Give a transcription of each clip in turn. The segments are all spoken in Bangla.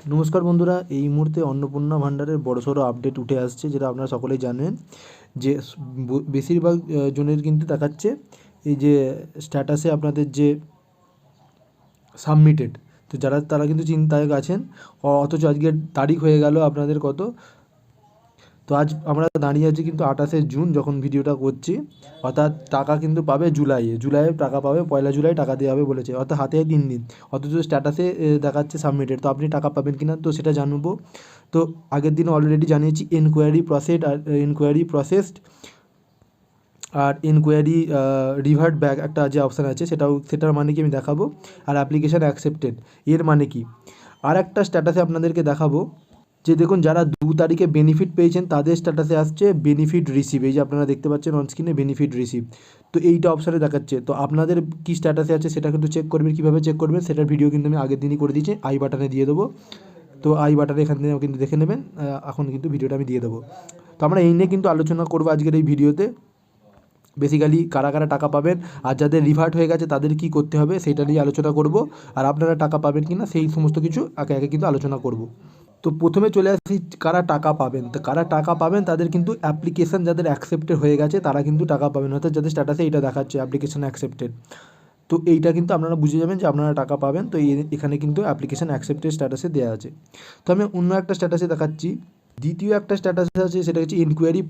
নমস্কার বন্ধুরা, এই মুহূর্তে অন্নপূর্ণা ভাণ্ডারের বড়সড় আপডেট উঠে আসছে, যেটা আপনারা সকলেই জানেন যে বেশিরভাগ জনের কিন্তু দেখাচ্ছে এই যে স্ট্যাটাসে আপনাদের যে সাবমিটেড। তো তারা কিন্তু চিন্তায় আছেন, অথচ আজকের তারিখ হয়ে গেল আপনাদের কত। তো আজ আমরা দাঁড়িয়ে আছি কিন্তু 28শে জুন যখন ভিডিওটা করছি, অর্থাৎ টাকা কিন্তু পাবে জুলাইয়ে টাকা পাবে, 1 জুলাই টাকা দেওয়া হবে বলেছে, অর্থাৎ হাতে 3 দিন। অথচ স্ট্যাটাসে দেখাচ্ছে সাবমিটেড। তো আপনি টাকা পাবেন কিনা তো সেটা জানবো। তো আগের দিন অলরেডি জানিয়েছি এনকোয়ারি প্রসেসড আর এনকোয়ারি রিভার্ট ব্যাক একটা যে অপশান আছে সেটার মানে কি আমি দেখাবো। আর অ্যাপ্লিকেশান অ্যাকসেপ্টেড এর মানে কি আর একটা স্ট্যাটাসে আপনাদেরকে দেখাবো। যে দেখুন, যারা 2 তারিখে বেনিফিট পেয়েছেন তাদের স্ট্যাটাসে আসছে বেনিফিট রিসিভ, এই যে আপনারা দেখতে পাচ্ছেন অন স্ক্রিনে বেনিফিট রিসিভ। তো এইটা অপশানে দেখাচ্ছে। তো আপনাদের কি স্ট্যাটাসে আছে সেটা কিন্তু চেক করবেন। কীভাবে চেক করবেন সেটার ভিডিও কিন্তু আমি আগের দিনই করে দিয়েছি, আই বাটনে দিয়ে দেবো। তো আই বাটনে এখান থেকে কিন্তু দেখে নেবেন, এখন কিন্তু ভিডিওটা আমি দিয়ে দেবো। তো আমরা এই নিয়ে কিন্তু আলোচনা করবো আজকের এই ভিডিওতে। বেসিক্যালি কারা কারা টাকা পাবেন আর যাদের রিভার্ট হয়ে গেছে তাদের কি করতে হবে সেটা নিয়ে আলোচনা করব। আর আপনারা টাকা পাবেন কি না সেই সমস্ত কিছু একে একে কিন্তু আলোচনা করব। তো প্রথমে চলে আসি কারা টাকা পাবেন। তো কারা টাকা পাবেন তাদের কিন্তু অ্যাপ্লিকেশান যাদের অ্যাকসেপ্টেড হয়ে গেছে তারা কিন্তু টাকা পাবেন, অর্থাৎ যাদের স্ট্যাটাসে এটা দেখাচ্ছে অ্যাপ্লিকেশান অ্যাকসেপ্টেড। তো এইটা কিন্তু আপনারা বুঝে যাবেন যে আপনারা টাকা পাবেন। তো এখানে কিন্তু অ্যাপ্লিকেশান অ্যাকসেপ্টেড স্ট্যাটাসে দেওয়া আছে। তো আমি অন্য একটা স্ট্যাটাসে দেখাচ্ছি। দ্বিতীয় একটা স্ট্যাটাস আছে, সেটা হচ্ছে ইনকোয়ারি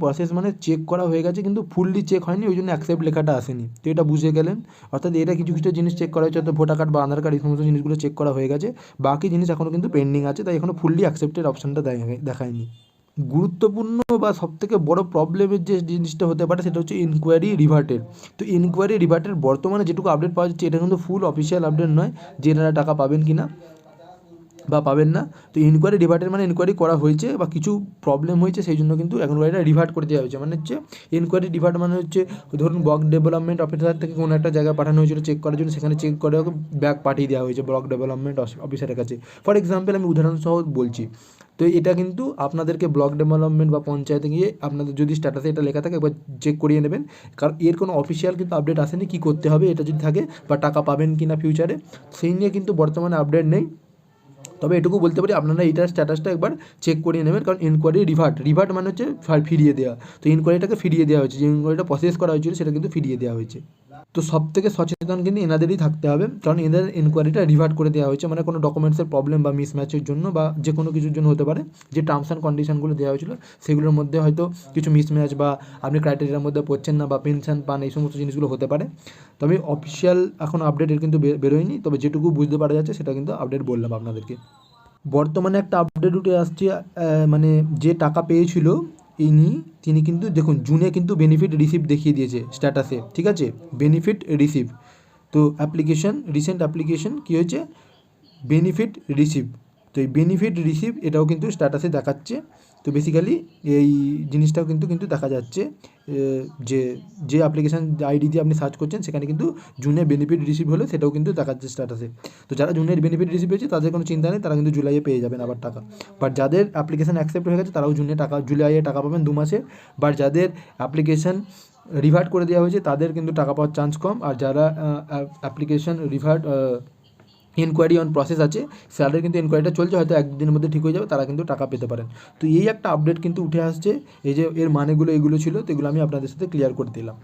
প্রসেস মানে চেক করা হয়ে গেছে কিন্তু ফুললি চেক হয়নি, ওই জন্য অ্যাকসেপ্ট লেখাটা আসেনি। তো এটা বুঝে গেলেন, অর্থাৎ এটা কিছু কিছু জিনিস চেক করা হয়েছে, অর্থাৎ ভোটার কার্ড বা আধার কার্ড এই সমস্ত জিনিসগুলো চেক করা হয়ে গেছে, বাকি জিনিস এখনও কিন্তু পেন্ডিং আছে, তাই এখনও ফুললি অ্যাকসেপ্টেড অপশানটা দেখায়নি। গুরুত্বপূর্ণ বা সবথেকে বড় প্রবলেমের যে জিনিসটা হতে পারে সেটা হচ্ছে ইনকোয়ারি রিভার্টেড। তো ইনকোয়ারি রিভার্টেড বর্তমানে যেটুকু আপডেট পাওয়া যাচ্ছে এটা কিন্তু ফুল অফিসিয়াল আপডেট নয় যে এনারা টাকা পাবেন কি না বা পাবেন না। তো ইনকোয়ারি রিভার্টেড মানে ইনকোয়ারি করা হয়েছে বা কিছু প্রবলেম হয়েছে, সেই জন্য কিন্তু এনকোয়ারিটা রিভার্ট করে দেওয়া হয়েছে। মানে হচ্ছে ইনকোয়ারি রিভার্ট মানে হচ্ছে ধরুন ব্লক ডেভেলপমেন্ট অফিসার থেকে কোনো একটা জায়গায় পাঠানো হয়েছিল চেক করার জন্য, সেখানে চেক করে ব্যাক পাঠিয়ে দেওয়া হয়েছে ব্লক ডেভেলপমেন্ট অফিসারের কাছে। ফর এক্সাম্পল আমি উদাহরণসহ বলছি। তো এটা কিন্তু আপনাদেরকে ব্লক ডেভেলপমেন্ট বা পঞ্চায়েতে গিয়ে আপনাদের যদি স্ট্যাটাসে এটা লেখা থাকে একবার চেক করিয়ে নেবেন, কারণ এর কোনো অফিসিয়াল কিন্তু আপডেট আসেনি কী করতে হবে এটা যদি থাকে, বা টাকা পাবেন কি না ফিউচারে সেই নিয়ে কিন্তু বর্তমানে আপডেট নেই। তবে এটুকু বলতে পারি আপনারা এইটার স্ট্যাটাসটা একবার চেক করিয়ে নেবেন, কারণ ইনকোয়ারি রিভার্ট মানে হচ্ছে ফিরিয়ে দেওয়া। তো ইনকোয়ারিটাকে ফিরিয়ে দেওয়া হয়েছে, যে ইনকোয়ারিটা প্রসেস করা হয়েছিল সেটা কিন্তু ফিরিয়ে দেওয়া হয়েছে। তো সব থেকে সচেতন কিন্তু এনাদেরই থাকতে হবে, কারণ এদের ইনকোয়ারিটা রিভার্ট করে দেওয়া হয়েছে, মানে কোনো ডকুমেন্টসের প্রবলেম বা মিসম্যাচের জন্য বা যে কোনো কিছুর জন্য হতে পারে। যে টার্মস অ্যান্ড কন্ডিশনগুলো দেওয়া হয়েছিল সেগুলোর মধ্যে হয়তো কিছু মিসম্যাচ বা আপনি ক্রাইটেরিয়ার মধ্যে পড়ছেন না বা পেনশন পান, এই সমস্ত জিনিসগুলো হতে পারে। তবে অফিসিয়াল এখন আপডেটের কিন্তু বেরোয়নি, তবে যেটুকু বুঝতে পারা যাচ্ছে সেটা কিন্তু আপডেট বললাম আপনাদেরকে। বর্তমানে একটা আপডেট উঠে আসছে, মানে যে টাকা পেয়েছিল তিনি কিন্তু দেখুন জুনে কিন্তু বেনিফিট রিসিভ দেখিয়ে দিয়েছে স্ট্যাটাসে, ঠিক আছে, বেনিফিট রিসিভ। তো রিসেন্ট অ্যাপ্লিকেশন কী হয়েছে, বেনিফিট রিসিভ। তো এই বেনিফিট রিসিভ এটাও কিন্তু স্ট্যাটাসে দেখাচ্ছে। তো বেসিক্যালি এই জিনিসটাও কিন্তু দেখা যাচ্ছে যে যে অ্যাপ্লিকেশান আইডি দিয়ে আপনি সার্চ করছেন সেখানে কিন্তু জুনে বেনিফিট রিসিভ হলে সেটাও কিন্তু দেখাচ্ছে স্ট্যাটাসে। তো যারা জুনের বেনিফিট রিসিভ হয়েছে তাদের কোনো চিন্তা নেই, তারা কিন্তু জুলাইয়ে পেয়ে যাবেন আবার টাকা। বাট যাদের অ্যাপ্লিকেশান অ্যাকসেপ্ট হয়ে গেছে তারাও জুলাইয়ে টাকা পাবেন 2 মাসে। বাট যাদের অ্যাপ্লিকেশান রিভার্ট করে দেওয়া হয়েছে তাদের কিন্তু টাকা পাওয়ার চান্স কম। আর যারা application revert enquiry on process আছে, তাদের কিন্তু এনকোয়ারিটা চলছে, হয়তো একদিনের মধ্যে ঠিক হয়ে যাবে, তারা কিন্তু টাকা পেতে পারেন। তো এই একটা আপডেট কিন্তু উঠে আসছে, এই যে এর মানেগুলো এগুলো ছিল, তো এগুলো আমি আপনাদের সাথে ক্লিয়ার করে দিলাম।